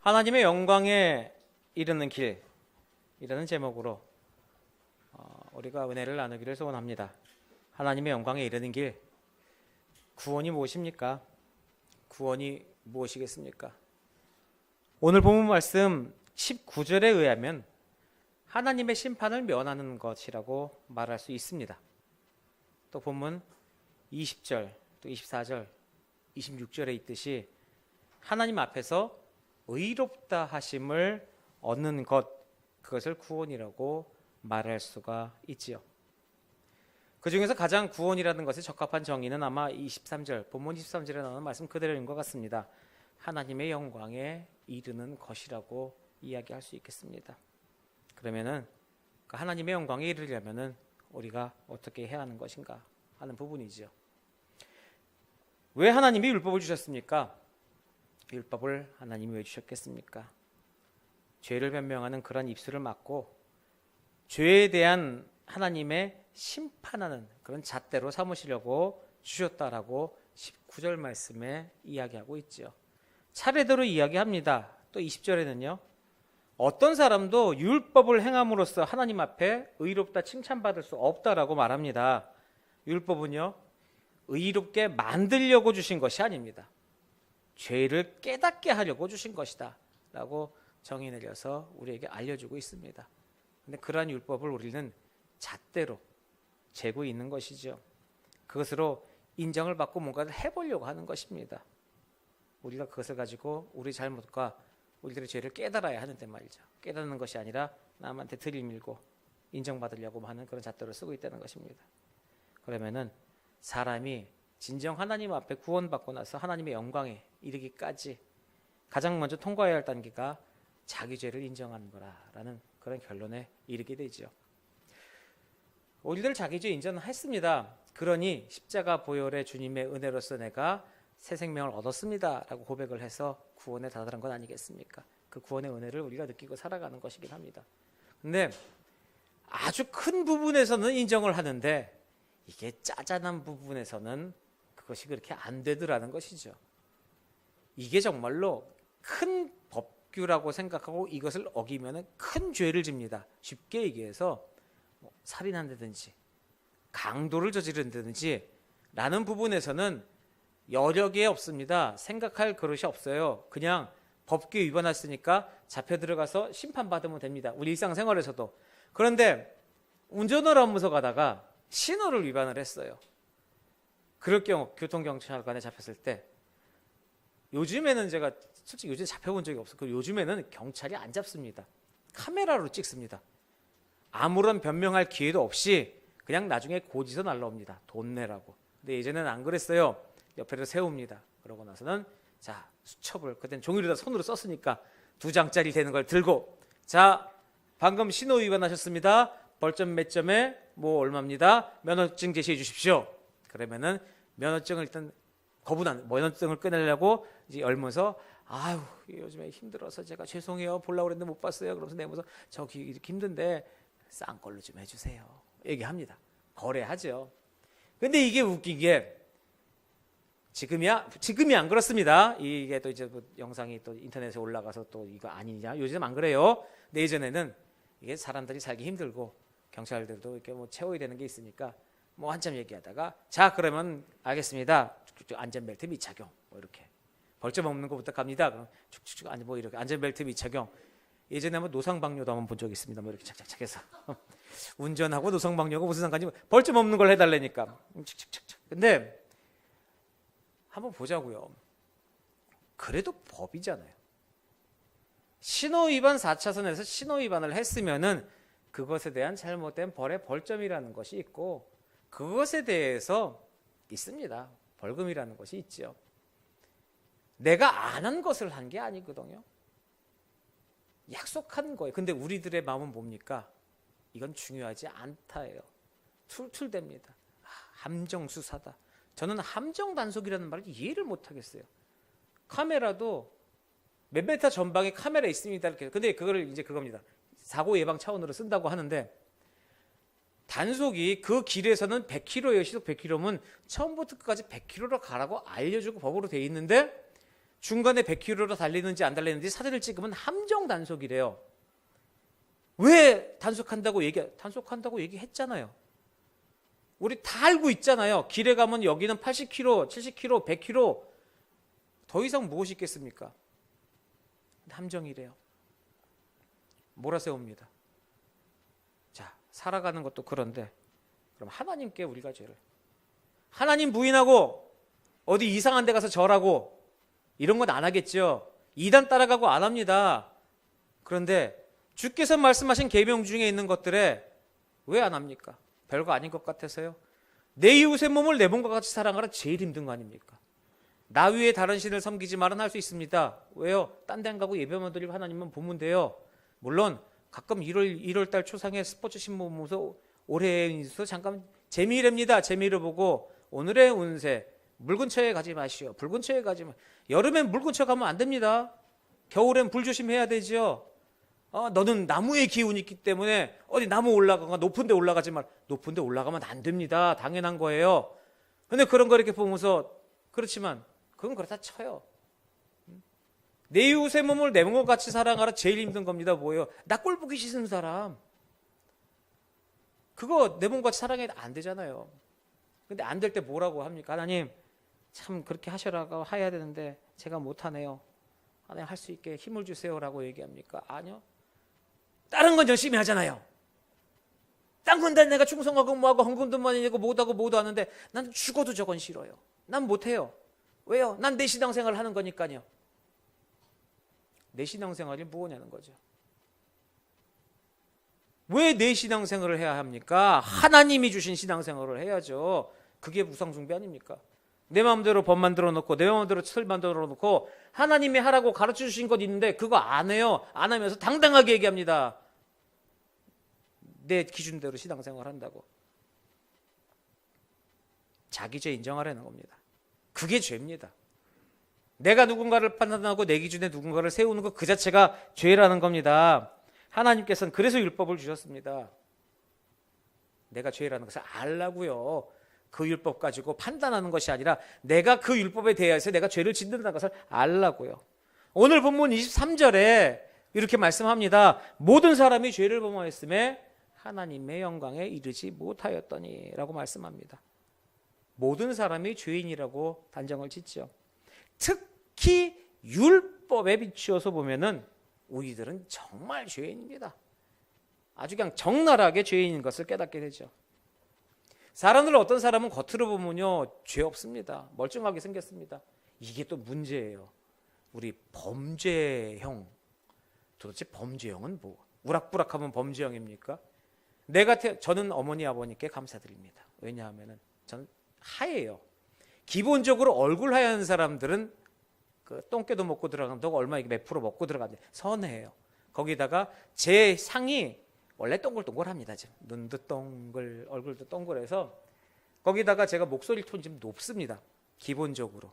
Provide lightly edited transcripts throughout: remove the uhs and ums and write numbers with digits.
하나님의 영광에 이르는 길이라는 제목으로 우리가 은혜를 나누기를 소원합니다. 하나님의 영광에 이르는 길, 구원이 무엇입니까? 구원이 무엇이겠습니까? 오늘 본문 말씀 19절에 의하면 하나님의 심판을 면하는 것이라고 말할 수 있습니다. 또 본문 20절, 또 24절, 26절에 있듯이 하나님 앞에서 의롭다 하심을 얻는 것, 그것을 구원이라고 말할 수가 있지요. 그 중에서 가장 구원이라는 것에 적합한 정의는 아마 23절, 본문 23절에 나오는 말씀 그대로인 것 같습니다. 하나님의 영광에 이르는 것이라고 이야기할 수 있겠습니다. 그러면은 하나님의 영광에 이르려면은 우리가 어떻게 해야 하는 것인가 하는 부분이지요. 왜 하나님이 율법을 주셨습니까? 율법을 하나님이 왜 주셨겠습니까? 죄를 변명하는 그런 입술을 막고 죄에 대한 하나님의 심판하는 그런 잣대로 삼으시려고 주셨다라고 19절 말씀에 이야기하고 있죠. 차례대로 이야기합니다. 또 20절에는요. 어떤 사람도 율법을 행함으로써 하나님 앞에 의롭다 칭찬받을 수 없다라고 말합니다. 율법은요. 의롭게 만들려고 주신 것이 아닙니다. 죄를 깨닫게 하려고 주신 것이다 라고 정의 내려서 우리에게 알려주고 있습니다. 그런데 그러한 율법을 우리는 잣대로 재고 있는 것이죠. 그것으로 인정을 받고 뭔가를 해보려고 하는 것입니다. 우리가 그것을 가지고 우리 잘못과 우리들의 죄를 깨달아야 하는데 말이죠. 깨닫는 것이 아니라 남한테 들이밀고 인정받으려고 하는 그런 잣대로 쓰고 있다는 것입니다. 그러면은 사람이 진정 하나님 앞에 구원받고 나서 하나님의 영광에 이르기까지 가장 먼저 통과해야 할 단계가 자기 죄를 인정하는 거라는 그런 결론에 이르게 되죠. 우리들 자기 죄 인정했습니다. 그러니 십자가 보혈의 주님의 은혜로서 내가 새 생명을 얻었습니다 라고 고백을 해서 구원에 다다른 건 아니겠습니까? 그 구원의 은혜를 우리가 느끼고 살아가는 것이긴 합니다. 근데 아주 큰 부분에서는 인정을 하는데 이게 짜잔한 부분에서는 그것이 그렇게 안 되더라는 것이죠. 이게 정말로 큰 법규라고 생각하고 이것을 어기면 큰 죄를 집니다. 쉽게 얘기해서 살인한다든지 강도를 저지른다든지 라는 부분에서는 여력이 없습니다. 생각할 그릇이 없어요. 그냥 법규 위반했으니까 잡혀 들어가서 심판받으면 됩니다. 우리 일상생활에서도. 그런데 운전을 하면서 가다가 신호를 위반을 했어요. 그럴 경우 교통경찰관에 잡혔을 때 요즘에는 제가 솔직히 요즘 잡혀본 적이 없어요. 요즘에는 경찰이 안 잡습니다. 카메라로 찍습니다. 아무런 변명할 기회도 없이 그냥 나중에 고지서 날라옵니다. 돈 내라고. 근데 예전에는 안 그랬어요. 옆에를 세웁니다. 그러고 나서는 자 수첩을 그땐 종이로다 손으로 썼으니까 2장짜리 되는 걸 들고 자 방금 신호 위반하셨습니다. 벌점 몇 점에 뭐 얼마입니다. 면허증 제시해 주십시오. 그러면은 면허증을 일단 면허증을 꺼내려고 이제 열면서 아유 요즘에 힘들어서 제가 죄송해요 보려고 그랬는데 못 봤어요. 그러면서 내면서 저기 이렇게 힘든데 싼 걸로 좀 해주세요. 얘기합니다. 거래하죠. 근데 이게 웃긴 게 지금이 안 그렇습니다. 이게 또 이제 영상이 또 인터넷에 올라가서 또 이거 아니냐 요즘 안 그래요. 근데 예전에는 이게 사람들이 살기 힘들고 경찰들도 이렇게 뭐 채워야 되는 게 있으니까 뭐 한참 얘기하다가 자 그러면 알겠습니다. 안전벨트 미착용 뭐 이렇게 벌점 없는 것부터 갑니다. 그럼 축축축 아니 뭐 이렇게 안전벨트 미착용. 예전에 뭐 노상방뇨도 한번 본 적 있습니다. 뭐 이렇게 착착착 해서 운전하고 노상방뇨가 무슨 상관이 벌점 없는 걸 해달라니까. 착착착착. 근데 한번 보자고요. 그래도 법이잖아요. 신호위반 4차선에서 신호위반을 했으면은 그것에 대한 잘못된 벌의 벌점이라는 것이 있고 그것에 대해서 있습니다. 벌금이라는 것이 있죠. 내가 안 한 것을 한 게 아니거든요. 약속한 거예요. 근데 우리들의 마음은 뭡니까? 이건 중요하지 않다예요. 툴툴댑니다. 함정수사다. 저는 함정단속이라는 말을 이해를 못하겠어요. 카메라도 몇 메타 전방에 카메라 있습니다. 이렇게. 근데 그거를 이제 그겁니다. 사고 예방 차원으로 쓴다고 하는데 단속이 그 길에서는 100km예요. 시속 100km면 처음부터 끝까지 100km로 가라고 알려주고 법으로 돼 있는데 중간에 100km로 달리는지 안 달리는지 사진을 찍으면 함정 단속이래요. 왜 단속한다고 얘기했잖아요. 우리 다 알고 있잖아요. 길에 가면 여기는 80km, 70km, 100km 더 이상 무엇이 있겠습니까? 함정이래요. 몰아세웁니다. 자, 살아가는 것도 그런데 그럼 하나님께 우리가 죄를, 하나님 부인하고 어디 이상한 데 가서 절하고 이런 건 안 하겠죠. 이단 따라가고 안 합니다. 그런데 주께서 말씀하신 계명 중에 있는 것들에 왜 안 합니까? 별거 아닌 것 같아서요. 내 이웃의 몸을 내 몸과 같이 사랑하라 제일 힘든 거 아닙니까? 나 위에 다른 신을 섬기지 말은 할 수 있습니다. 왜요? 딴 데 안 가고 예배만 드리고 하나님만 보면 돼요. 물론 가끔 1월 달 초상에 스포츠 신문 보면서 올해의 운세 잠깐 재미랍니다. 재미를 보고 오늘의 운세 물 근처에 가지 마시오. 불 근처에 가지 마. 여름엔 물 근처 가면 안 됩니다. 겨울엔 불 조심해야 되죠. 너는 나무의 기운이 있기 때문에 어디 나무 올라가거나 높은 데 올라가지 말. 높은 데 올라가면 안 됩니다. 당연한 거예요. 근데 그런 거 이렇게 보면서 그렇지만 그건 그렇다 쳐요. 내 이웃의 몸을 내 몸과 같이 사랑하라 제일 힘든 겁니다. 뭐예요? 나 꼴 보기 싫은 사람. 그거 내 몸과 같이 사랑해도 안 되잖아요. 근데 안 될 때 뭐라고 합니까? 하나님 참 그렇게 하셔라고 해야 되는데 제가 못하네요. 하나님 할 수 있게 힘을 주세요라고 얘기합니까? 아니요. 다른 건 열심히 하잖아요. 딴 건 다 내가 충성하고 뭐하고 헌금도 많이 내고 뭐하고 뭐도 하는데 난 죽어도 저건 싫어요. 난 못해요. 왜요? 난 내 신앙생활을 하는 거니까요. 내 신앙생활이 뭐냐는 거죠. 왜 내 신앙생활을 해야 합니까? 하나님이 주신 신앙생활을 해야죠. 그게 우상숭배 아닙니까? 내 마음대로 법 만들어 놓고 내 마음대로 틀 만들어 놓고 하나님이 하라고 가르쳐 주신 것 있는데 그거 안 해요. 안 하면서 당당하게 얘기합니다. 내 기준대로 신앙생활 한다고. 자기 죄 인정하라는 겁니다. 그게 죄입니다. 내가 누군가를 판단하고 내 기준에 누군가를 세우는 것 그 자체가 죄라는 겁니다. 하나님께서는 그래서 율법을 주셨습니다. 내가 죄라는 것을 알라고요. 그 율법 가지고 판단하는 것이 아니라 내가 그 율법에 대해서 내가 죄를 짓는다는 것을 알라고요. 오늘 본문 23절에 이렇게 말씀합니다. 모든 사람이 죄를 범하였음에 하나님의 영광에 이르지 못하였더니 라고 말씀합니다. 모든 사람이 죄인이라고 단정을 짓죠. 특히 율법에 비추어서 보면은 우리들은 정말 죄인입니다. 아주 그냥 적나라하게 죄인인 것을 깨닫게 되죠. 사람들 어떤 사람은 겉으로 보면요 죄 없습니다. 멀쩡하게 생겼습니다. 이게 또 문제예요. 우리 범죄형, 도대체 범죄형은 뭐? 우락부락하면 범죄형입니까? 저는 어머니 아버님께 감사드립니다. 왜냐하면 저는 하얘요. 기본적으로 얼굴 하얀 사람들은 그 똥개도 먹고 들어간다고 얼마 이게 몇 프로 먹고 들어가는데 선해요. 거기다가 제 상이 원래 동글동글합니다. 지금 눈도 동글, 얼굴도 동글해서 거기다가 제가 목소리 톤이 좀 높습니다. 기본적으로.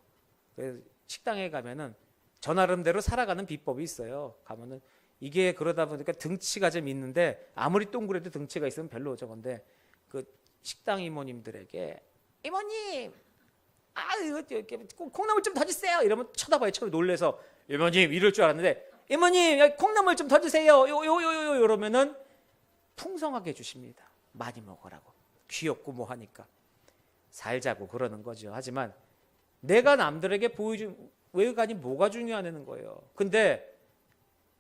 그래서 식당에 가면은 저 나름대로 살아가는 비법이 있어요. 가면은 이게 그러다 보니까 등치가 좀 있는데 아무리 동그래도 등치가 있으면 별로 저건데 그 식당 이모님들에게 이모님 이거 콩나물 좀 더 주세요. 이러면 쳐다봐요. 처음에 놀래서 이모님 이럴 줄 알았는데 이모님 콩나물 좀 더 주세요. 요 이러면은 풍성하게 주십니다. 많이 먹으라고. 귀엽고 뭐 하니까 살자고 그러는 거죠. 하지만 내가 남들에게 보여준 외관이 뭐가 중요하냐는 거예요. 근데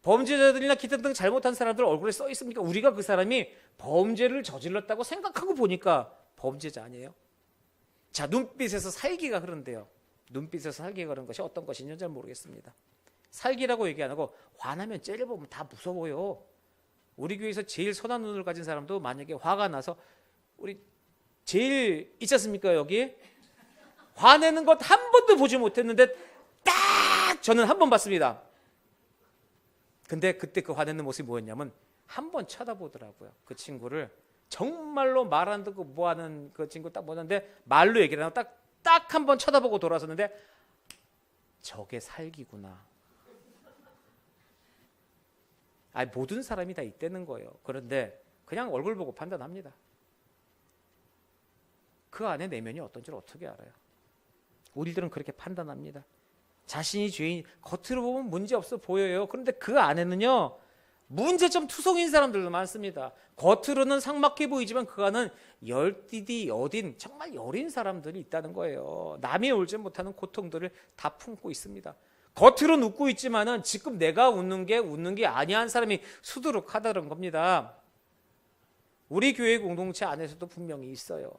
범죄자들이나 기타 등 잘못한 사람들 얼굴에 써 있습니까? 우리가 그 사람이 범죄를 저질렀다고 생각하고 보니까 범죄자 아니에요? 자, 눈빛에서 살기가 흐른대요. 눈빛에서 살기가 흐른 것이 어떤 것인지 잘 모르겠습니다. 살기라고 얘기 안 하고 화나면 째려보면 다 무서워요. 우리 교회에서 제일 선한 눈을 가진 사람도 만약에 화가 나서 우리 제일 있지 않습니까? 여기 화내는 것 한 번도 보지 못했는데 딱 저는 한 번 봤습니다. 근데 그때 그 화내는 모습이 뭐였냐면 한 번 쳐다보더라고요. 그 친구를 정말로 말 안 듣고 뭐 하는 그 친구 딱 보는데 말로 얘기를 하고 딱 한 번 쳐다보고 돌아섰는데 저게 살기구나. 모든 사람이 다 있다는 거예요. 그런데 그냥 얼굴 보고 판단합니다. 그 안에 내면이 어떤지를 어떻게 알아요? 우리들은 그렇게 판단합니다. 자신이 죄인, 겉으로 보면 문제 없어 보여요. 그런데 그 안에는요, 문제점 투성인 사람들도 많습니다. 겉으로는 삭막해 보이지만 그 안은 열띠디 여딘 정말 여린 사람들이 있다는 거예요. 남이 울지 못하는 고통들을 다 품고 있습니다. 겉으로는 웃고 있지만은 지금 내가 웃는 게 아니한 사람이 수두룩하다는 겁니다. 우리 교회 공동체 안에서도 분명히 있어요.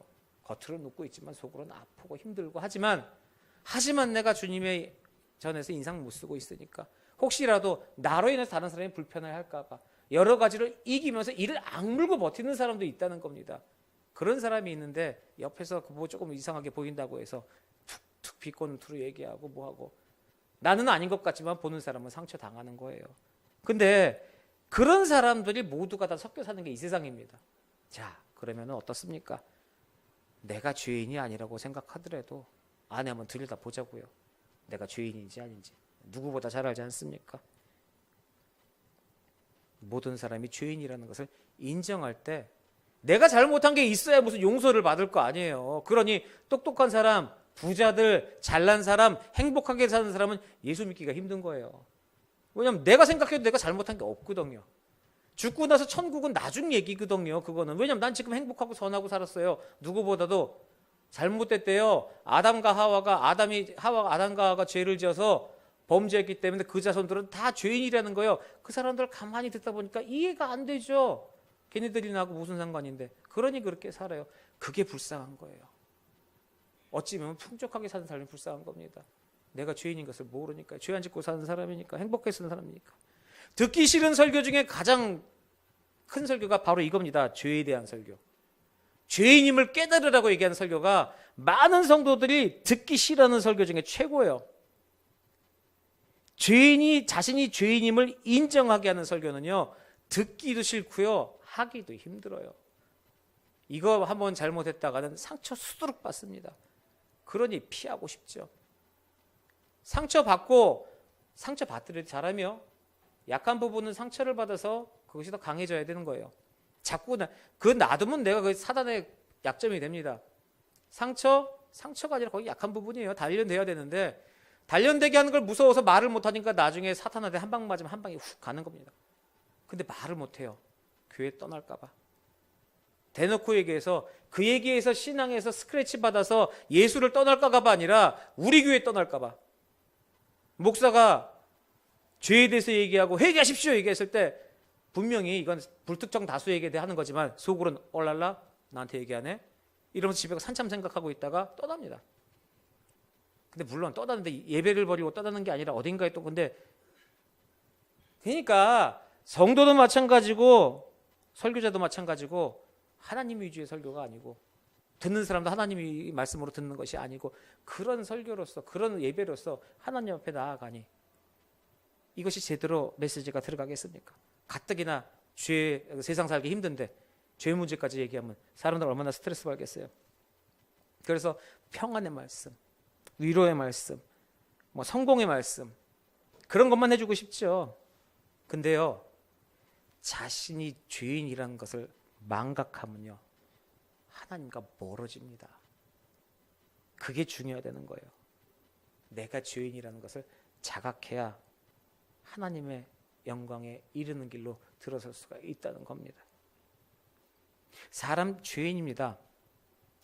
겉으로는 웃고 있지만 속으로는 아프고 힘들고 하지만 내가 주님의 전에서 인상 못 쓰고 있으니까 혹시라도 나로 인해서 다른 사람이 불편해할까 봐 여러 가지를 이기면서 이를 악물고 버티는 사람도 있다는 겁니다. 그런 사람이 있는데 옆에서 뭐 조금 이상하게 보인다고 해서 툭툭 비꼬는 투로 얘기하고 뭐하고 나는 아닌 것 같지만 보는 사람은 상처당하는 거예요. 근데 그런 사람들이 모두가 다 섞여 사는 게 이 세상입니다. 자, 그러면 어떻습니까? 내가 죄인이 아니라고 생각하더라도 안에 한번 들여다 보자고요. 내가 죄인인지 아닌지 누구보다 잘 알지 않습니까? 모든 사람이 죄인이라는 것을 인정할 때 내가 잘못한 게 있어야 무슨 용서를 받을 거 아니에요. 그러니 똑똑한 사람, 부자들, 잘난 사람, 행복하게 사는 사람은 예수 믿기가 힘든 거예요. 왜냐하면 내가 생각해도 내가 잘못한 게 없거든요. 죽고 나서 천국은 나중 얘기거든요. 그거는 왜냐하면 난 지금 행복하고 선하고 살았어요. 누구보다도 잘못됐대요. 아담과 하와가 죄를 지어서 범죄했기 때문에 그 자손들은 다 죄인이라는 거예요. 그 사람들 가만히 듣다 보니까 이해가 안 되죠. 걔네들이 나하고 무슨 상관인데. 그러니 그렇게 살아요. 그게 불쌍한 거예요. 어찌 보면 풍족하게 사는 사람이 불쌍한 겁니다. 내가 죄인인 것을 모르니까. 죄 안 짓고 사는 사람이니까. 행복하게 사는 사람이니까. 듣기 싫은 설교 중에 가장 큰 설교가 바로 이겁니다. 죄에 대한 설교. 죄인임을 깨달으라고 얘기하는 설교가 많은 성도들이 듣기 싫어하는 설교 중에 최고예요. 자신이 죄인임을 인정하게 하는 설교는요, 듣기도 싫고요, 하기도 힘들어요. 이거 한번 잘못했다가는 상처 수두룩 받습니다. 그러니 피하고 싶죠. 상처 받더라도 잘하며 약한 부분은 상처를 받아서 그것이 더 강해져야 되는 거예요. 자꾸 그거 놔두면 내가 그 사단의 약점이 됩니다. 상처가 아니라 거기 약한 부분이에요. 단련돼야 되는데 단련되게 하는 걸 무서워서 말을 못하니까 나중에 사탄한테 한 방 맞으면 한 방이 훅 가는 겁니다. 근데 말을 못해요. 교회 떠날까 봐. 대놓고 얘기해서 그 얘기에서 신앙에서 스크래치 받아서 예수를 떠날까 봐 아니라 우리 교회 떠날까 봐. 목사가 죄에 대해서 얘기하고 회개하십시오 얘기했을 때 분명히 이건 불특정 다수에게 하는 거지만 속으로는 얼랄라 나한테 얘기하네 이러면서 집에 가서 한참 생각하고 있다가 떠납니다. 근데 물론 떠나는데 예배를 버리고 떠나는 게 아니라 어딘가에 또 근데 그러니까 성도도 마찬가지고 설교자도 마찬가지고 하나님 위주의 설교가 아니고 듣는 사람도 하나님의 말씀으로 듣는 것이 아니고 그런 설교로서 그런 예배로서 하나님 앞에 나아가니 이것이 제대로 메시지가 들어가겠습니까? 가뜩이나 세상 살기 힘든데 죄 문제까지 얘기하면 사람들 얼마나 스트레스 받겠어요. 그래서 평안의 말씀, 위로의 말씀, 성공의 말씀 그런 것만 해주고 싶죠. 근데요, 자신이 죄인이라는 것을 망각하면요 하나님과 멀어집니다. 그게 중요하다는 거예요. 내가 죄인이라는 것을 자각해야 하나님의 영광에 이르는 길로 들어설 수가 있다는 겁니다. 사람 죄인입니다.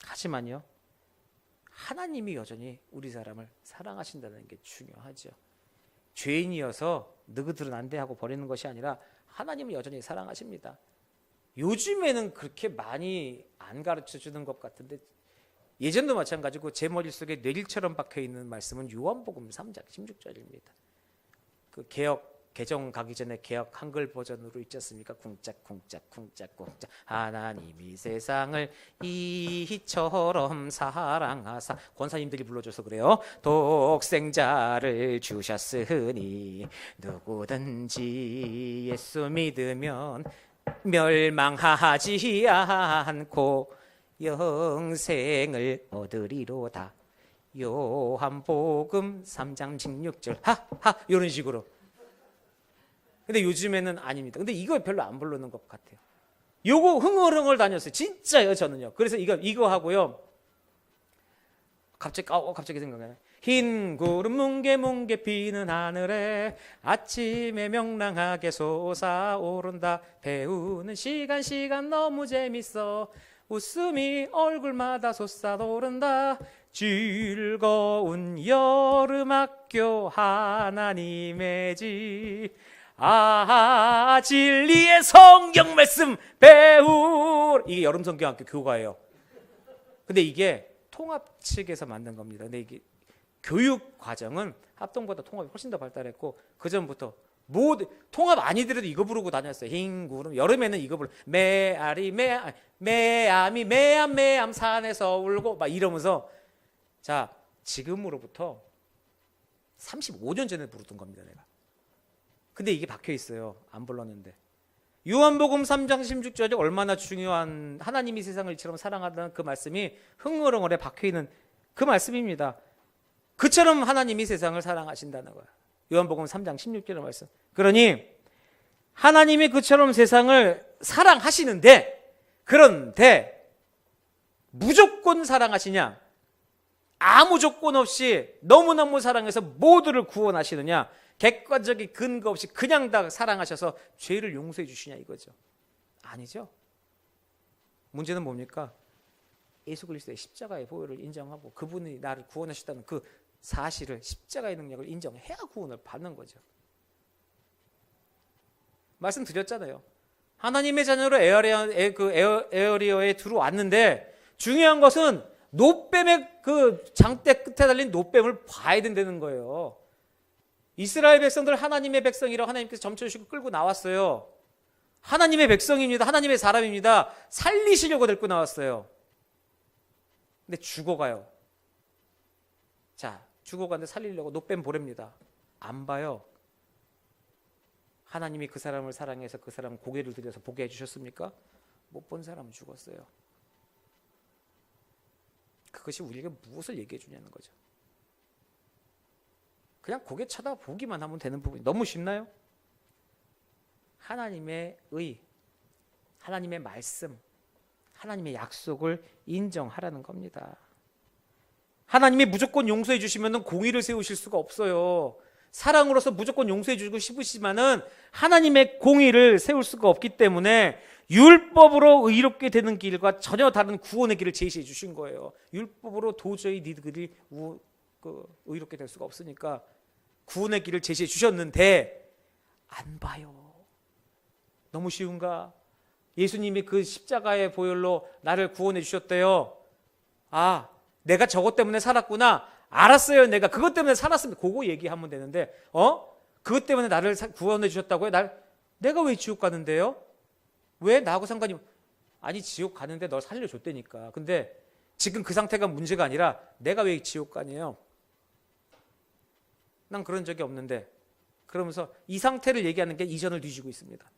하지만요 하나님이 여전히 우리 사람을 사랑하신다는 게 중요하죠. 죄인이어서 너희들은 안 돼 하고 버리는 것이 아니라 하나님은 여전히 사랑하십니다. 요즘에는 그렇게 많이 안 가르쳐주는 것 같은데 예전도 마찬가지고 제 머릿속에 뇌일처럼 박혀있는 말씀은 요한복음 3장 16절입니다. 그 개정 가기 전에 개역 한글 버전으로 있지 않습니까? 쿵짝쿵짝 하나님이 세상을 이처럼 사랑하사 권사님들이 불러줘서 그래요. 독생자를 주셨으니 누구든지 예수 믿으면 멸망하지 않고 영생을 얻으리로다. 요한복음 3장 16절 하하 이런 식으로. 근데 요즘에는 아닙니다. 근데 이거 별로 안 부르는 것 같아요. 요거 흥얼흥얼 다녔어요. 진짜요 저는요. 그래서 이거 하고요. 갑자기 생각나요. 흰 구름 뭉게뭉게 피는 하늘에 아침에 명랑하게 솟아오른다. 배우는 시간 너무 재밌어. 웃음이 얼굴마다 솟아오른다. 즐거운 여름학교 하나님의 집. 아, 진리의 성경 말씀 배우. 이게 여름성경학교 교과예요. 근데 이게 통합 측에서 만든 겁니다. 근데 이게 교육 과정은 합동보다 통합이 훨씬 더 발달했고, 그 전부터 모두 통합 아니더라도 이거 부르고 다녔어요. 흰 구름. 여름에는 이거 부르고 메아리 메암이 메암 산에서 울고 막 이러면서. 자, 지금으로부터 35년 전에 부르던 겁니다, 내가. 근데 이게 박혀 있어요. 안 불렀는데. 요한복음 3장 16절이 얼마나 중요한, 하나님이 세상을 이처럼 사랑하다는 그 말씀이 흥얼흥얼에 박혀 있는 그 말씀입니다. 그처럼 하나님이 세상을 사랑하신다는 거예요. 요한복음 3장 16절의 말씀. 그러니 하나님이 그처럼 세상을 사랑하시는데, 그런데 무조건 사랑하시냐? 아무 조건 없이 너무너무 사랑해서 모두를 구원하시느냐? 객관적인 근거 없이 그냥 다 사랑하셔서 죄를 용서해 주시냐 이거죠. 아니죠. 문제는 뭡니까? 예수 그리스도의 십자가의 보혈을 인정하고 그분이 나를 구원하셨다는 그 사실을, 십자가의 능력을 인정해야 구원을 받는 거죠. 말씀드렸잖아요. 하나님의 자녀로 에어리어에 들어왔는데 중요한 것은 노뱀의 그 장대 끝에 달린 노뱀을 봐야 된다는 거예요. 이스라엘 백성들 하나님의 백성이라고 하나님께서 점쳐주시고 끌고 나왔어요. 하나님의 백성입니다. 하나님의 사람입니다. 살리시려고 데리고 나왔어요. 근데 죽어가요. 자, 죽어가는데 살리려고 노뱀 보냅니다. 안 봐요. 하나님이 그 사람을 사랑해서 그 사람 고개를 들여서 보게 해주셨습니까? 못 본 사람은 죽었어요. 그것이 우리에게 무엇을 얘기해 주냐는 거죠. 그냥 고개 쳐다보기만 하면 되는 부분이 너무 쉽나요? 하나님의 의, 하나님의 말씀, 하나님의 약속을 인정하라는 겁니다. 하나님이 무조건 용서해 주시면 공의를 세우실 수가 없어요. 사랑으로서 무조건 용서해 주고 싶으시지만은 하나님의 공의를 세울 수가 없기 때문에 율법으로 의롭게 되는 길과 전혀 다른 구원의 길을 제시해 주신 거예요. 율법으로 도저히 니들이 의롭게 될 수가 없으니까 구원의 길을 제시해 주셨는데 안 봐요. 너무 쉬운가? 예수님이 그 십자가의 보혈로 나를 구원해 주셨대요. 아, 내가 저것 때문에 살았구나. 알았어요. 내가 그것 때문에 살았습니다. 그거 얘기하면 되는데, 그것 때문에 나를 구원해 주셨다고요? 내가 왜 지옥 가는데요? 왜? 나하고 상관이? 아니, 지옥 가는데 널 살려줬다니까. 근데 지금 그 상태가 문제가 아니라 내가 왜 지옥 가냐요? 난 그런 적이 없는데. 그러면서 이 상태를 얘기하는 게 이전을 뒤지고 있습니다.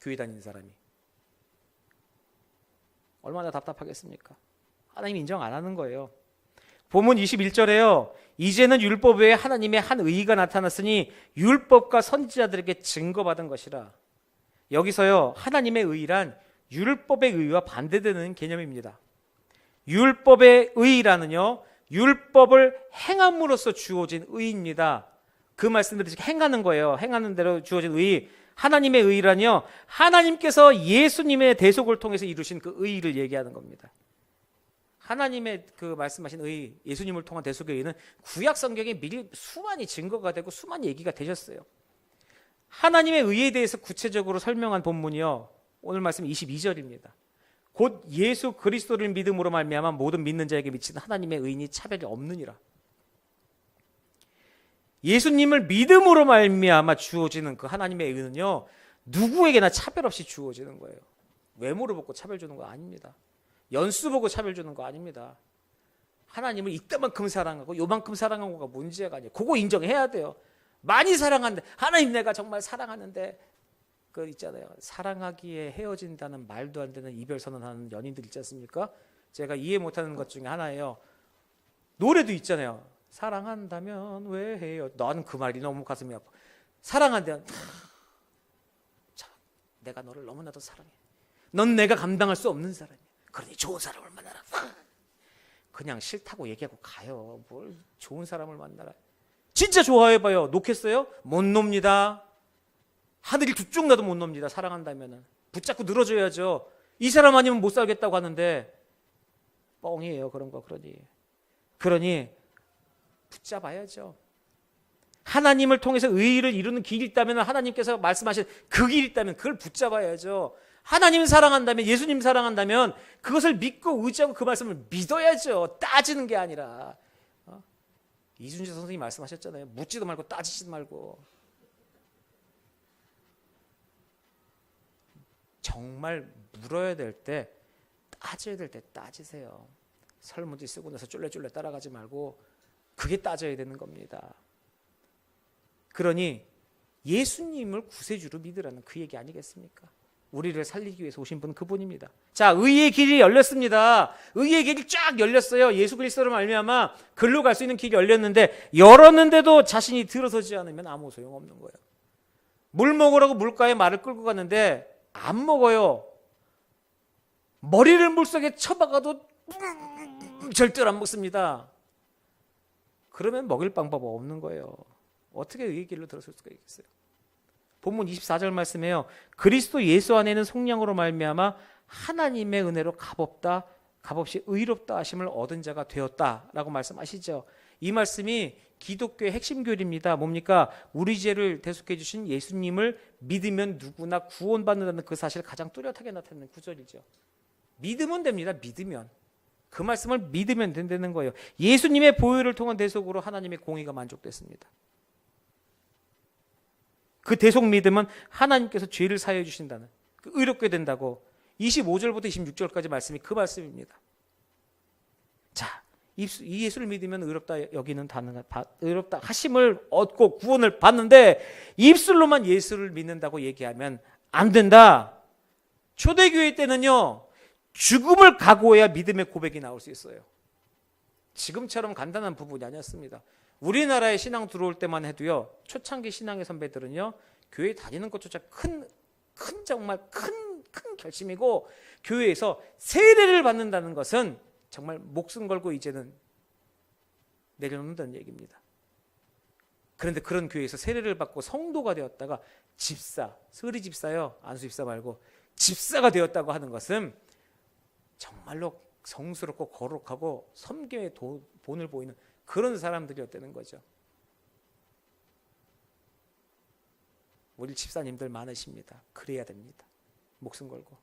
교회 다니는 사람이. 얼마나 답답하겠습니까? 하나님 인정 안 하는 거예요. 본문 21절에요. 이제는 율법 외에 하나님의 한 의의가 나타났으니 율법과 선지자들에게 증거받은 것이라. 여기서요, 하나님의 의의란 율법의 의의와 반대되는 개념입니다. 율법의 의의라는요, 율법을 행함으로써 주어진 의의입니다. 그 말씀대로 행하는 거예요. 행하는 대로 주어진 의의. 하나님의 의의란요, 하나님께서 예수님의 대속을 통해서 이루신 그 의의를 얘기하는 겁니다. 하나님의 그 말씀하신 의의, 예수님을 통한 대속의 의의는 구약 성경에 미리 수많이 증거가 되고 수많이 얘기가 되셨어요. 하나님의 의의에 대해서 구체적으로 설명한 본문이요, 오늘 말씀 22절입니다. 곧 예수 그리스도를 믿음으로 말미암아 모든 믿는 자에게 미치는 하나님의 의인이 차별이 없느니라. 예수님을 믿음으로 말미암아 주어지는 그 하나님의 의는요, 누구에게나 차별 없이 주어지는 거예요. 외모를 보고 차별 주는 거 아닙니다. 연수 보고 차별 주는 거 아닙니다. 하나님을 이때만큼 사랑하고 요만큼 사랑한 거가 문제가 아니에요. 그거 인정해야 돼요. 많이 사랑하는데, 하나님 내가 정말 사랑하는데, 그 있잖아요, 사랑하기에 헤어진다는 말도 안 되는 이별 선언하는 연인들 있지 않습니까? 제가 이해 못하는 것 중에 하나예요. 노래도 있잖아요. 사랑한다면 왜 해요? 난 그 말이 너무 가슴이 아파. 사랑한다면 참, 내가 너를 너무나도 사랑해. 넌 내가 감당할 수 없는 사람이야. 그러니 좋은 사람을 만나라. 그냥 싫다고 얘기하고 가요. 뭘 좋은 사람을 만나라. 진짜 좋아해봐요. 놓겠어요? 못 놉니다. 하늘이 두 쪽 나도 못 놉니다. 사랑한다면은 붙잡고 늘어져야죠. 이 사람 아니면 못 살겠다고 하는데 뻥이에요. 그런 거. 그러니 붙잡아야죠. 하나님을 통해서 의의를 이루는 길이 있다면, 하나님께서 말씀하신 그 길이 있다면 그걸 붙잡아야죠. 하나님을 사랑한다면, 예수님 사랑한다면 그것을 믿고 의지하고 그 말씀을 믿어야죠. 따지는 게 아니라. 이순재 선생님이 말씀하셨잖아요. 묻지도 말고 따지지도 말고. 정말 물어야 될 때, 따져야 될 때 따지세요. 설문지 쓰고 나서 쫄래쫄래 따라가지 말고 그게 따져야 되는 겁니다. 그러니 예수님을 구세주로 믿으라는 그 얘기 아니겠습니까? 우리를 살리기 위해서 오신 분은 그분입니다. 자, 의의 길이 열렸습니다. 의의 길이 쫙 열렸어요. 예수 그리스도로 말미암아 글로 갈 수 있는 길이 열렸는데, 열었는데도 자신이 들어서지 않으면 아무 소용없는 거예요. 물 먹으라고 물가에 말을 끌고 갔는데 안 먹어요. 머리를 물속에 쳐박아도 절대로 안 먹습니다. 그러면 먹일 방법 없는 거예요. 어떻게 의의 길로 들어설 수가 있겠어요? 본문 24절 말씀에요. 그리스도 예수 안에는 속량으로 말미암아 하나님의 은혜로 값없이 의롭다 하심을 얻은 자가 되었다라고 말씀하시죠. 이 말씀이 기독교의 핵심 교리입니다. 뭡니까? 우리 죄를 대속해 주신 예수님을 믿으면 누구나 구원받는다는 그 사실을 가장 뚜렷하게 나타내는 구절이죠. 믿으면 됩니다. 믿으면. 그 말씀을 믿으면 된다는 거예요. 예수님의 보혈을 통한 대속으로 하나님의 공의가 만족됐습니다. 그 대속 믿음은 하나님께서 죄를 사하여 주신다는, 의롭게 된다고 25절부터 26절까지 말씀이 그 말씀입니다. 자, 이 예수를 믿으면 의롭다 여기는 의롭다 하심을 얻고 구원을 받는데, 입술로만 예수를 믿는다고 얘기하면 안 된다. 초대교회 때는요, 죽음을 각오해야 믿음의 고백이 나올 수 있어요. 지금처럼 간단한 부분이 아니었습니다. 우리나라에 신앙 들어올 때만 해도요, 초창기 신앙의 선배들은요, 교회 다니는 것조차 정말 큰 결심이고, 교회에서 세례를 받는다는 것은 정말 목숨 걸고 이제는 내려놓는다는 얘기입니다. 그런데 그런 교회에서 세례를 받고 성도가 되었다가 집사, 서리 집사요, 안수 집사 말고 집사가 되었다고 하는 것은 정말로 성스럽고 거룩하고 섬김의 본을 보이는 그런 사람들이었다는 거죠. 우리 집사님들 많으십니다. 그래야 됩니다. 목숨 걸고.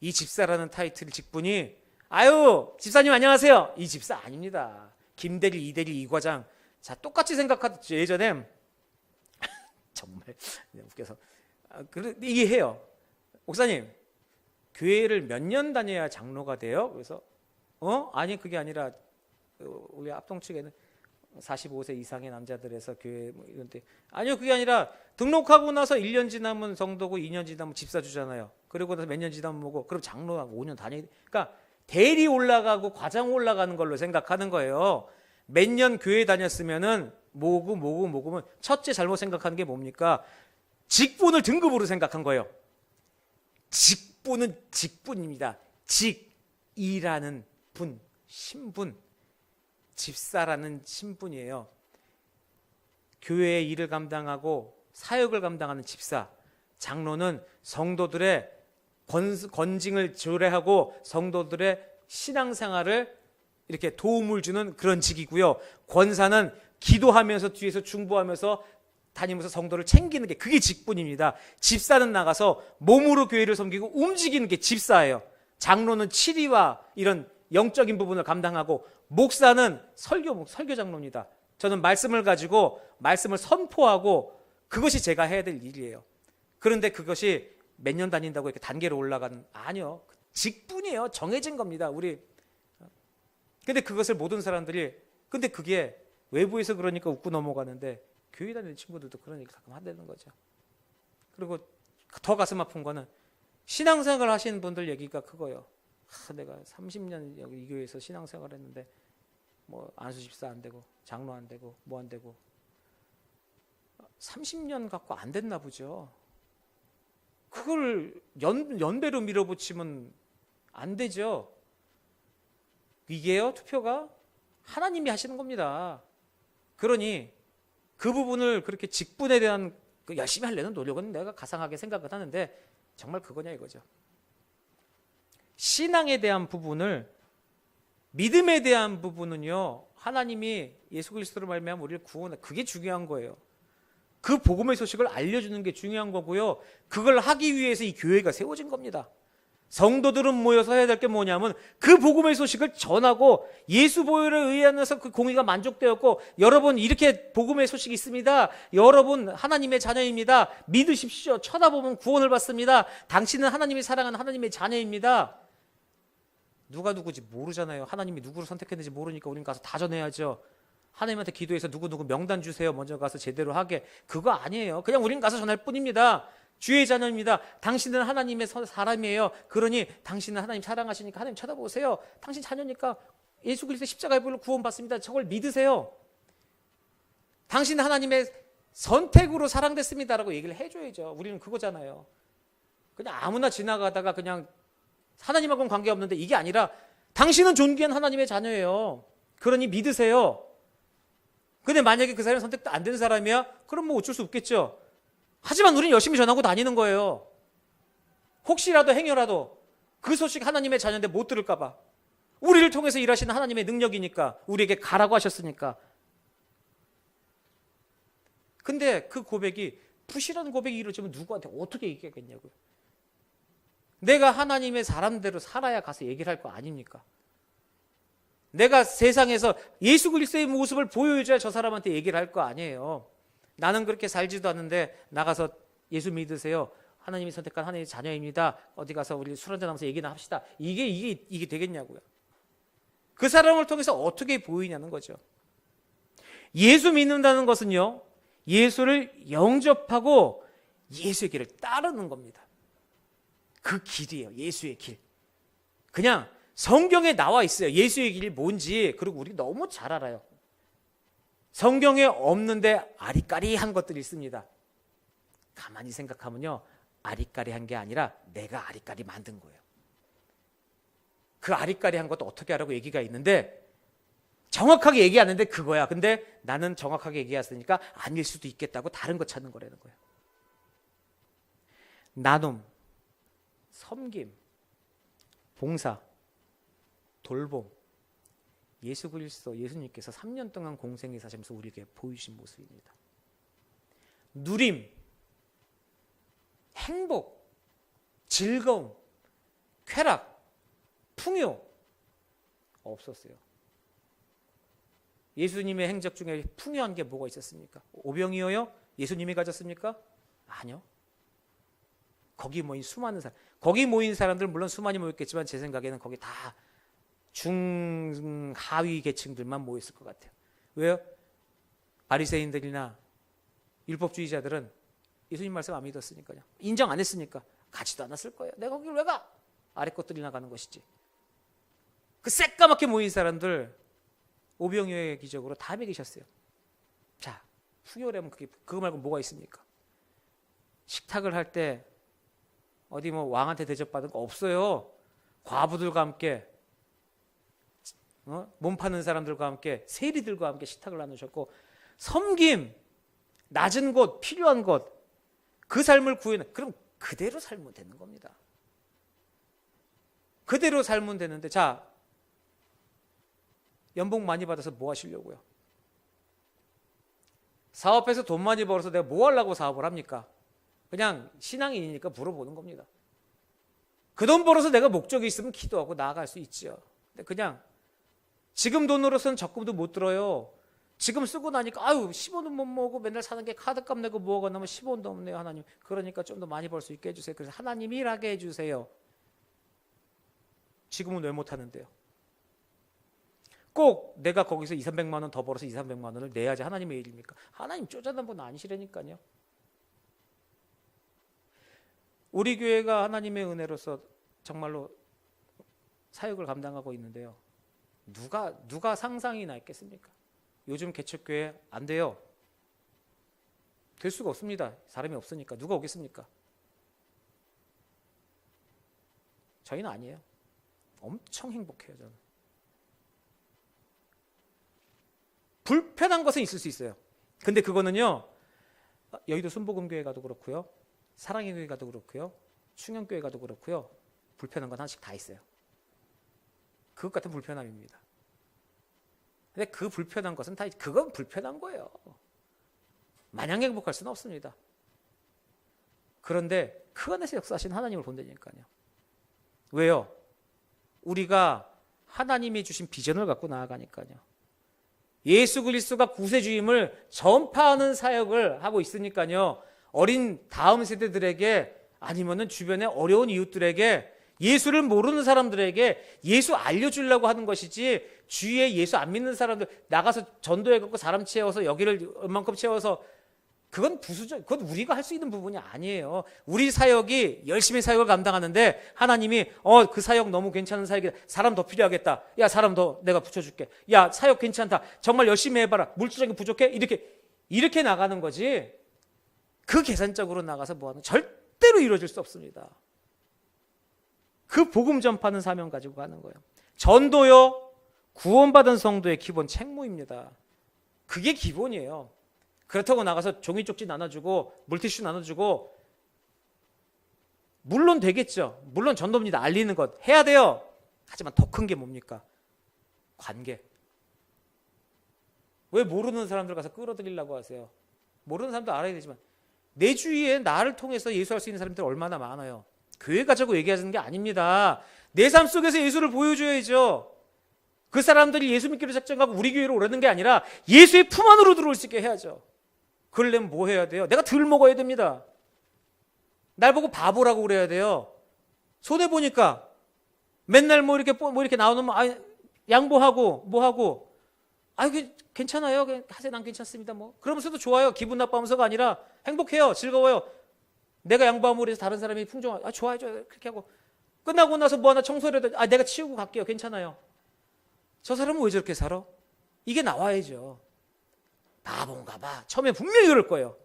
이 집사라는 타이틀 직분이, 아유 집사님 안녕하세요, 이 집사 아닙니다. 김대리, 이대리, 이과장. 자, 똑같이 생각하죠. 예전에 정말 웃겨서 이해해요. 목사님 교회를 몇 년 다녀야 장로가 돼요? 그래서 아니 그게 아니라 우리 합동 측에는 45세 이상의 남자들에서 교회 뭐 이런 데, 아니요 그게 아니라 등록하고 나서 1년 지나면 성도고 2년 지나면 집사 주잖아요. 그리고 나서 몇 년 지나면 뭐고, 그럼 장로하고 5년 다녀야 돼. 그러니까 대리 올라가고 과장 올라가는 걸로 생각하는 거예요. 몇 년 교회 다녔으면은 뭐고 첫째 잘못 생각하는 게 뭡니까? 직분을 등급으로 생각한 거예요. 직분은 직분입니다. 직이라는 분, 신분, 집사라는 신분이에요. 교회의 일을 감당하고 사역을 감당하는 집사, 장로는 성도들의 건징을 조례하고 성도들의 신앙생활을 이렇게 도움을 주는 그런 직이고요. 권사는 기도하면서 뒤에서 중보하면서 다니면서 성도를 챙기는 게, 그게 직분입니다. 집사는 나가서 몸으로 교회를 섬기고 움직이는 게 집사예요. 장로는 치리와 이런 영적인 부분을 감당하고, 목사는 설교 장로입니다. 저는 말씀을 가지고 말씀을 선포하고, 그것이 제가 해야 될 일이에요. 그런데 그것이 몇 년 다닌다고 이렇게 단계로 올라가는, 아니요, 직분이에요. 정해진 겁니다. 근데 그것을 모든 사람들이, 근데 그게 외부에서 그러니까 웃고 넘어가는데 교회 다니는 친구들도 그런 얘기 가끔 한다는 거죠. 그리고 더 가슴 아픈 거는 신앙생활 하시는 분들 얘기가 그거예요. 내가 30년 여기 이 교회에서 신앙생활 했는데 뭐 안수 집사 안 되고 장로 안 되고 뭐 안 되고, 30년 갖고 안 됐나 보죠. 그걸 연배로 밀어붙이면 안 되죠. 이게요, 투표가 하나님이 하시는 겁니다. 그러니 그 부분을 그렇게 직분에 대한 열심히 하려는 노력은 내가 가상하게 생각을 하는데 정말 그거냐 이거죠. 신앙에 대한 부분을, 믿음에 대한 부분은요, 하나님이 예수 그리스도로 말미암아 우리를 구원해, 그게 중요한 거예요. 그 복음의 소식을 알려주는 게 중요한 거고요. 그걸 하기 위해서 이 교회가 세워진 겁니다. 성도들은 모여서 해야 될 게 뭐냐면 그 복음의 소식을 전하고 예수 보혈에 의하여서 그 공의가 만족되었고, 여러분 이렇게 복음의 소식이 있습니다. 여러분 하나님의 자녀입니다. 믿으십시오. 쳐다보면 구원을 받습니다. 당신은 하나님이 사랑하는 하나님의 자녀입니다. 누가 누구지 모르잖아요. 하나님이 누구를 선택했는지 모르니까 우린 가서 다 전해야죠. 하나님한테 기도해서 누구 명단 주세요. 먼저 가서 제대로 하게. 그거 아니에요. 그냥 우린 가서 전할 뿐입니다. 주의 자녀입니다. 당신은 하나님의 사람이에요. 그러니 당신은 하나님 사랑하시니까 하나님 쳐다보세요. 당신 자녀니까 예수 그리스도 십자가의 보혈로 구원받습니다. 저걸 믿으세요. 당신은 하나님의 선택으로 사랑됐습니다라고 얘기를 해줘야죠. 우리는 그거잖아요. 그냥 아무나 지나가다가 그냥 하나님하고는 관계없는데, 이게 아니라 당신은 존귀한 하나님의 자녀예요. 그러니 믿으세요. 근데 만약에 그 사람이 선택도 안 된 사람이야? 그럼 뭐 어쩔 수 없겠죠. 하지만 우리는 열심히 전하고 다니는 거예요. 혹시라도 행여라도 그 소식 하나님의 자녀인데 못 들을까 봐. 우리를 통해서 일하시는 하나님의 능력이니까, 우리에게 가라고 하셨으니까. 근데 그 고백이 부실한 고백이 이루어지면 누구한테 어떻게 얘기하겠냐고요. 내가 하나님의 사람대로 살아야 가서 얘기를 할 거 아닙니까? 내가 세상에서 예수 그리스도의 모습을 보여줘야 저 사람한테 얘기를 할 거 아니에요. 나는 그렇게 살지도 않는데 나가서 예수 믿으세요. 하나님이 선택한 하나님의 자녀입니다. 어디 가서 우리 술 한잔하면서 얘기나 합시다. 이게 되겠냐고요. 그 사람을 통해서 어떻게 보이냐는 거죠. 예수 믿는다는 것은요, 예수를 영접하고 예수의 길을 따르는 겁니다. 그 길이에요. 예수의 길. 그냥 성경에 나와 있어요. 예수의 길이 뭔지. 그리고 우리 너무 잘 알아요. 성경에 없는데 아리까리한 것들이 있습니다. 가만히 생각하면요, 아리까리한 게 아니라 내가 아리까리 만든 거예요. 그 아리까리한 것도 어떻게 하라고 얘기가 있는데, 정확하게 얘기하는데 그거야. 근데 나는 정확하게 얘기했으니까 아닐 수도 있겠다고 다른 거 찾는 거라는 거예요. 나눔, 섬김, 봉사, 돌봄, 예수 그리스도, 예수님께서 3년 동안 공생에 사시면서 우리에게 보이신 모습입니다. 누림, 행복, 즐거움, 쾌락, 풍요 없었어요. 예수님의 행적 중에 풍요한 게 뭐가 있었습니까? 오병이어요? 예수님이 가졌습니까? 아니요. 거기 모인 수많은 사람, 거기 모인 사람들 물론 수많이 모였겠지만 제 생각에는 거기 다 중하위 계층들만 모였을 것 같아요. 왜요? 바리새인들이나 율법주의자들은 예수님 말씀 안 믿었으니까요. 인정 안 했으니까 가지도 않았을 거예요. 내가 거기를 왜 가? 아래 것들이나 가는 것이지. 그 새까맣게 모인 사람들 오병이어의 기적으로 다 먹이셨어요. 자, 풍요라면 그거 말고 뭐가 있습니까? 식탁을 할 때 어디 뭐 왕한테 대접받은 거 없어요. 과부들과 함께, 몸 파는 사람들과 함께, 세리들과 함께 식탁을 나누셨고, 섬김, 낮은 곳, 필요한 것, 그 삶을 구해내. 그럼 그대로 살면 되는 겁니다. 그대로 살면 되는데, 자, 연봉 많이 받아서 뭐 하시려고요? 사업해서 돈 많이 벌어서 내가 뭐 하려고 사업을 합니까? 그냥 신앙인이니까 물어보는 겁니다. 그 돈 벌어서 내가 목적이 있으면 기도하고 나아갈 수 있죠. 근데 그냥 지금 돈으로서는 적금도 못 들어요. 지금 쓰고 나니까 아유 10원은 못 모으고 맨날 사는 게 카드값 내고 뭐가 나면 10원도 없네요. 하나님, 그러니까 좀 더 많이 벌 수 있게 해주세요. 그래서 하나님이 일하게 해주세요. 지금은 왜 못하는데요? 꼭 내가 거기서 200~300만 원 더 벌어서 200~300만 원을 내야지 하나님의 일입니까? 하나님 쪼잔한 분 아니시라니까요. 우리 교회가 하나님의 은혜로서 정말로 사역을 감당하고 있는데요. 누가 상상이나 있겠습니까? 요즘 개척교회 안 돼요. 될 수가 없습니다. 사람이 없으니까. 누가 오겠습니까? 저희는 아니에요. 엄청 행복해요, 저는. 불편한 것은 있을 수 있어요. 근데 그거는요, 여의도 순복음교회 가도 그렇고요, 사랑의 교회 가도 그렇고요, 충영교회 가도 그렇고요, 불편한 건 하나씩 다 있어요. 그것 같은 불편함입니다. 근데 그 불편한 것은 다, 그건 불편한 거예요. 마냥 행복할 수는 없습니다. 그런데 그 안에서 역사하신 하나님을 본다니까요. 왜요? 우리가 하나님이 주신 비전을 갖고 나아가니까요. 예수 그리스도가 구세주임을 전파하는 사역을 하고 있으니까요. 어린 다음 세대들에게 아니면은 주변의 어려운 이웃들에게 예수를 모르는 사람들에게 예수 알려주려고 하는 것이지, 주위에 예수 안 믿는 사람들 나가서 전도해갖고 사람 채워서 여기를 얼만큼 채워서, 그건 부수적, 그건 우리가 할 수 있는 부분이 아니에요. 우리 사역이 열심히 사역을 감당하는데 하나님이 그 사역 너무 괜찮은 사역이다, 사람 더 필요하겠다, 야 사람 더 내가 붙여줄게, 야 사역 괜찮다, 정말 열심히 해봐라, 물질적인 부족해, 이렇게 나가는 거지, 그 계산적으로 나가서 뭐하는, 절대로 이루어질 수 없습니다. 그 복음 전파하는 사명 가지고 가는 거예요. 전도요, 구원받은 성도의 기본 책무입니다. 그게 기본이에요. 그렇다고 나가서 종이 쪽지 나눠주고 물티슈 나눠주고, 물론 되겠죠. 물론 전도입니다. 알리는 것 해야 돼요. 하지만 더 큰 게 뭡니까? 관계. 왜 모르는 사람들 가서 끌어들이려고 하세요? 모르는 사람도 알아야 되지만, 내 주위에 나를 통해서 예수할 수 있는 사람들이 얼마나 많아요. 교회 가자고 얘기하는 게 아닙니다. 내 삶 속에서 예수를 보여줘야죠. 그 사람들이 예수 믿기로 작정하고 우리 교회로 오라는 게 아니라 예수의 품 안으로 들어올 수 있게 해야죠. 그러려면 뭐 해야 돼요? 내가 덜 먹어야 됩니다. 날 보고 바보라고 그래야 돼요. 손해보니까 맨날 뭐 이렇게 나오면 양보하고 뭐하고, 괜찮아요, 하세요, 난 괜찮습니다, 뭐 그러면서도 좋아요. 기분 나빠하면서가 아니라 행복해요, 즐거워요. 내가 양보함으로 해서 다른 사람이 풍성하고, 좋아요, 그렇게 하고 끝나고 나서 뭐 하나 청소를 해도 내가 치우고 갈게요, 괜찮아요. 저 사람은 왜 저렇게 살아? 이게 나와야죠. 바본가 봐. 처음에 분명히 그럴 거예요.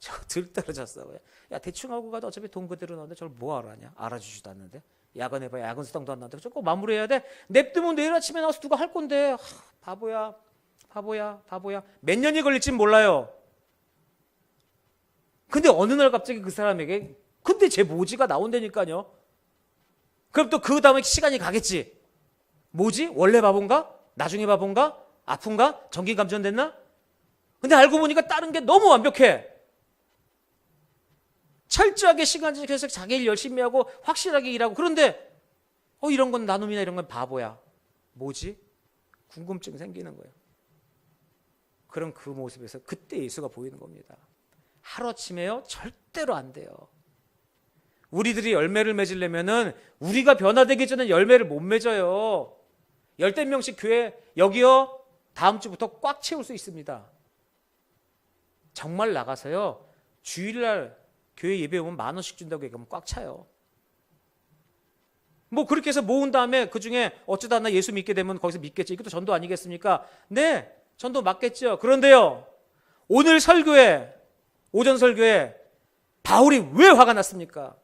저 들떨어졌어. 야 대충 하고 가도 어차피 돈 그대로 나오는데 저걸 뭐 알아냐? 알아주지도 않는데. 야근해봐야 야근 수당도 안 나는데 저거 꼭 마무리해야 돼? 냅두면 내일 아침에 나와서 누가 할 건데. 바보야. 몇 년이 걸릴진 몰라요. 근데 어느 날 갑자기 그 사람에게 근데 제 모지가 나온다니까요. 그럼 또 그 다음에 시간이 가겠지. 뭐지? 원래 바본가? 나중에 바본가? 아픈가? 정기 감전됐나? 근데 알고 보니까 다른 게 너무 완벽해. 철저하게 시간 지켜서 자기 일 열심히 하고 확실하게 일하고. 그런데 이런 건 나눔이나 이런 건 바보야. 뭐지? 궁금증 생기는 거예요. 그럼 그 모습에서 그때 예수가 보이는 겁니다. 하루아침에요? 절대로 안 돼요. 우리들이 열매를 맺으려면은 우리가 변화되기 전에 열매를 못 맺어요. 10명씩 교회 여기요 다음 주부터 꽉 채울 수 있습니다. 정말 나가서요 주일날 교회 예배 오면 10,000원씩 준다고 얘기하면 꽉 차요. 뭐 그렇게 해서 모은 다음에 그 중에 어쩌다 나 예수 믿게 되면 거기서 믿겠지. 이것도 전도 아니겠습니까? 네, 전도 맞겠죠. 그런데요 오늘 설교에, 오전 설교에 바울이 왜 화가 났습니까?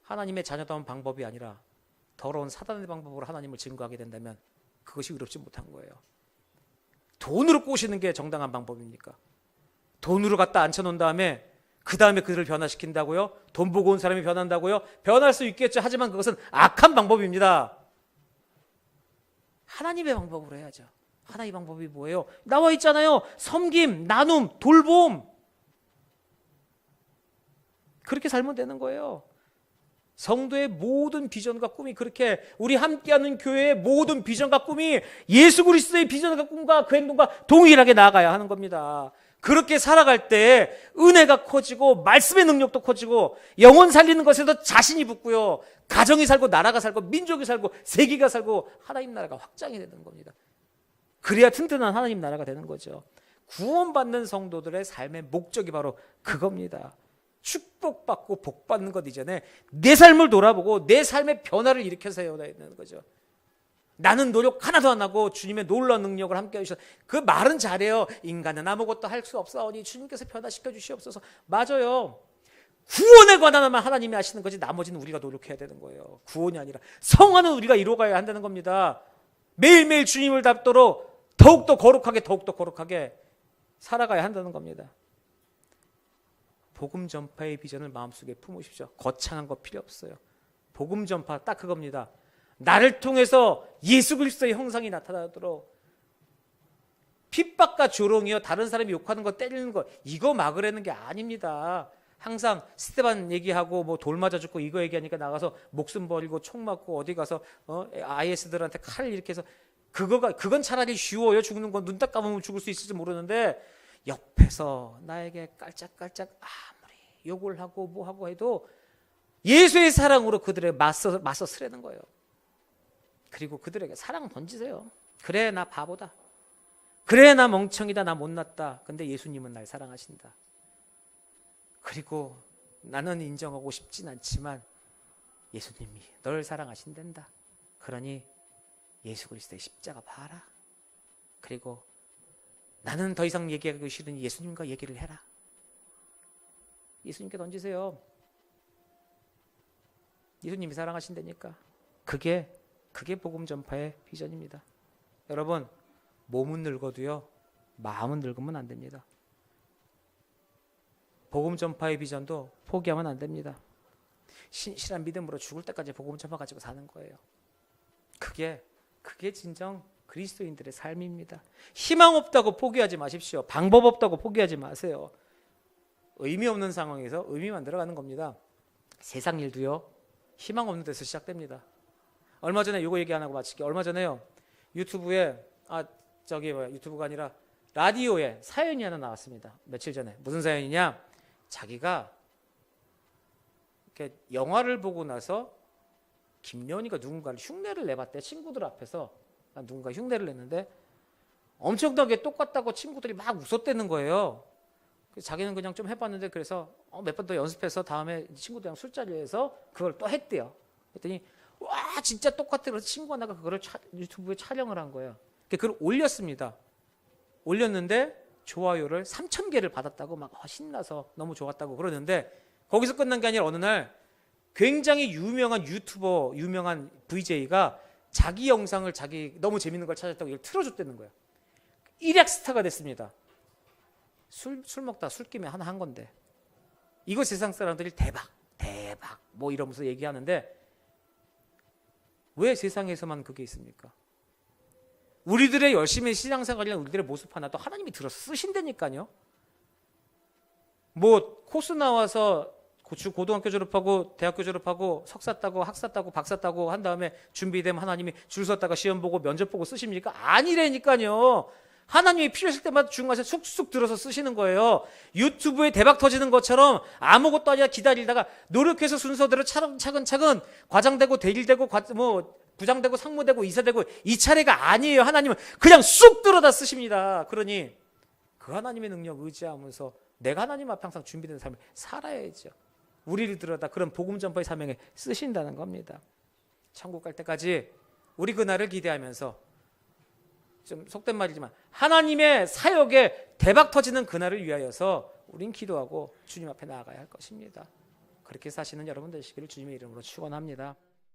하나님의 자녀다운 방법이 아니라 더러운 사단의 방법으로 하나님을 증거하게 된다면 그것이 의롭지 못한 거예요. 돈으로 꼬시는 게 정당한 방법입니까? 돈으로 갖다 앉혀놓은 다음에 그 다음에 그들을 변화시킨다고요? 돈 보고 온 사람이 변한다고요? 변할 수 있겠죠. 하지만 그것은 악한 방법입니다. 하나님의 방법으로 해야죠. 하나님의 방법이 뭐예요? 나와 있잖아요. 섬김, 나눔, 돌봄. 그렇게 살면 되는 거예요. 성도의 모든 비전과 꿈이 그렇게, 우리 함께하는 교회의 모든 비전과 꿈이 예수 그리스도의 비전과 꿈과 그 행동과 동일하게 나아가야 하는 겁니다. 그렇게 살아갈 때 은혜가 커지고 말씀의 능력도 커지고 영혼 살리는 것에도 자신이 붙고요. 가정이 살고 나라가 살고 민족이 살고 세계가 살고 하나님 나라가 확장이 되는 겁니다. 그래야 튼튼한 하나님 나라가 되는 거죠. 구원받는 성도들의 삶의 목적이 바로 그겁니다. 축복받고 복받는 것 이전에 내 삶을 돌아보고 내 삶의 변화를 일으켜서 해야 되는 거죠. 나는 노력 하나도 안 하고 주님의 놀라운 능력을 함께 해주셔서, 그 말은 잘해요. 인간은 아무것도 할 수 없사오니 주님께서 변화시켜 주시옵소서. 맞아요. 구원에 관한 만 하나님이 하시는 거지 나머지는 우리가 노력해야 되는 거예요. 구원이 아니라 성화는 우리가 이루어가야 한다는 겁니다. 매일매일 주님을 닮도록 더욱더 거룩하게 살아가야 한다는 겁니다. 복음 전파의 비전을 마음속에 품으십시오. 거창한 거 필요 없어요. 복음 전파 딱 그겁니다. 나를 통해서 예수 그리스도의 형상이 나타나도록 핍박과 조롱이요, 다른 사람이 욕하는 거, 때리는 거, 이거 막으라는 게 아닙니다. 항상 스테반 얘기하고 뭐 돌 맞아 죽고 이거 얘기하니까 나가서 목숨 버리고 총 맞고 어디 가서 IS들한테 칼 이렇게 해서 그건 차라리 쉬워요. 죽는 건 눈 딱 감으면 죽을 수 있을지 모르는데 옆에서 나에게 깔짝깔짝 아무리 욕을 하고 뭐 하고 해도 예수의 사랑으로 그들에게 맞서 쓰라는 거예요. 그리고 그들에게 사랑 던지세요. 그래 나 바보다. 그래 나 멍청이다. 나 못났다. 근데 예수님은 날 사랑하신다. 그리고 나는 인정하고 싶진 않지만 예수님이 널 사랑하신단다. 그러니 예수 그리스도의 십자가 봐라. 그리고 나는 더 이상 얘기하기 싫으니 예수님과 얘기를 해라. 예수님께 던지세요. 예수님이 사랑하신다니까. 그게 복음 전파의 비전입니다. 여러분, 몸은 늙어도요, 마음은 늙으면 안 됩니다. 복음 전파의 비전도 포기하면 안 됩니다. 신실한 믿음으로 죽을 때까지 복음 전파 가지고 사는 거예요. 그게 진정 그리스도인들의 삶입니다. 희망 없다고 포기하지 마십시오. 방법 없다고 포기하지 마세요. 의미 없는 상황에서 의미 만들어가는 겁니다. 세상 일도요, 희망 없는 데서 시작됩니다. 얼마 전에 이거 얘기 안 하고 마칠게요. 얼마 전에요, 유튜브에 유튜브가 아니라 라디오에 사연이 하나 나왔습니다. 며칠 전에. 무슨 사연이냐? 자기가 이렇게 영화를 보고 나서 김연희가 누군가를 흉내를 내봤대. 친구들 앞에서 누군가 흉내를 냈는데 엄청나게 똑같다고 친구들이 막 웃었대는 거예요. 자기는 그냥 좀 해봤는데 그래서 몇 번 더 연습해서 다음에 친구들이랑 술자리에서 그걸 또 했대요. 그랬더니 와 진짜 똑같아. 그래서 친구 하나가 그거를 유튜브에 촬영을 한 거예요. 그걸 올렸습니다. 올렸는데 좋아요를 3,000개를 받았다고 막 신나서 너무 좋았다고 그러는데 거기서 끝난 게 아니라 어느 날 굉장히 유명한 유튜버, 유명한 VJ가 자기 영상을 너무 재밌는 걸 찾았다고 이걸 틀어줬다는 거예요. 일약 스타가 됐습니다. 술 먹다 술김에 하나 한 건데 이거 세상 사람들이 대박 뭐 이러면서 얘기하는데 왜 세상에서만 그게 있습니까? 우리들의 열심히 신앙생활이나 우리들의 모습 하나도 하나님이 들어서 쓰신다니까요. 뭐 코스 나와서 고등학교 졸업하고 대학교 졸업하고 석사 따고 학사 따고 박사 따고 한 다음에 준비되면 하나님이 줄 섰다가 시험 보고 면접 보고 쓰십니까? 아니라니까요. 하나님이 필요하실 때마다 중간에 쑥쑥 들어서 쓰시는 거예요. 유튜브에 대박 터지는 것처럼 아무것도 아니라 기다리다가 노력해서 순서대로 차근차근 과장되고 대리되고 부장되고 상무되고 이사되고 이 차례가 아니에요. 하나님은 그냥 쑥 들어다 쓰십니다. 그러니 그 하나님의 능력 의지하면서 내가 하나님 앞에 항상 준비된 삶을 살아야죠. 우리를 들어다 그런 복음 전파의 사명에 쓰신다는 겁니다. 천국 갈 때까지 우리 그날을 기대하면서 좀 속된 말이지만 하나님의 사역에 대박 터지는 그날을 위하여서 우린 기도하고 주님 앞에 나아가야 할 것입니다. 그렇게 사시는 여러분 되시기를 주님의 이름으로 축원합니다.